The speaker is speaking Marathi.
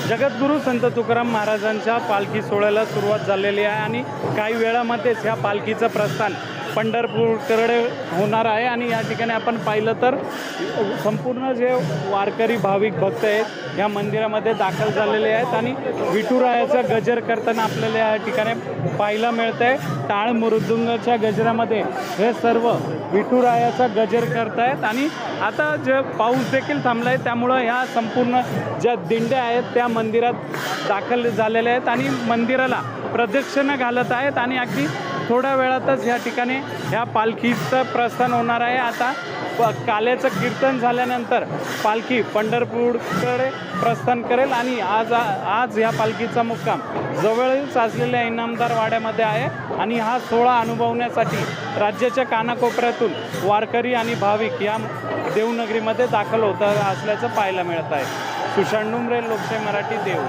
जगद्गुरू संत तुकाराम महाराजांच्या पालखी सोहळ्याला सुरुवात झालेली आहे आणि काही वेळामध्येच ह्या पालखीचं प्रस्थान पंढरपूरकडे होणार आहे। आणि या ठिकाणी आपण पाहिलं तर संपूर्ण जे वारकरी भाविक भक्त आहेत या मंदिरामध्ये दाखल झालेले आहेत आणि विठुरायाचा गजर करताना आपल्याला या ठिकाणी पाहायला मिळत आहे। टाळ मृदुंगाच्या गजरामध्ये हे सर्व विठुरायाचा गजर करतायत आणि आता जे पाऊस देखील थांबला आहे त्यामुळं ह्या संपूर्ण ज्या दिंड्या आहेत त्या मंदिरात दाखल झालेल्या आहेत आणि मंदिराला प्रदक्षिणा घालत आहेत आणि अगदी थोड्या वेळातच ह्या ठिकाणी ह्या पालखीचं प्रस्थान होणार आहे। आता काल्याचं कीर्तन झाल्यानंतर पालखी पंढरपूरकडे प्रस्थान करेल आणि आज ह्या पालखीचा मुक्काम जवळच असलेल्या इनामदार वाड्यामध्ये आहे आणि हा सोहळा अनुभवण्यासाठी राज्याच्या कानाकोपऱ्यातून वारकरी आणि भाविक या देवनगरीमध्ये दाखल होत असल्याचं पाहायला मिळत आहे। सुशांत डुमरे, लोकशाही मराठी, देव।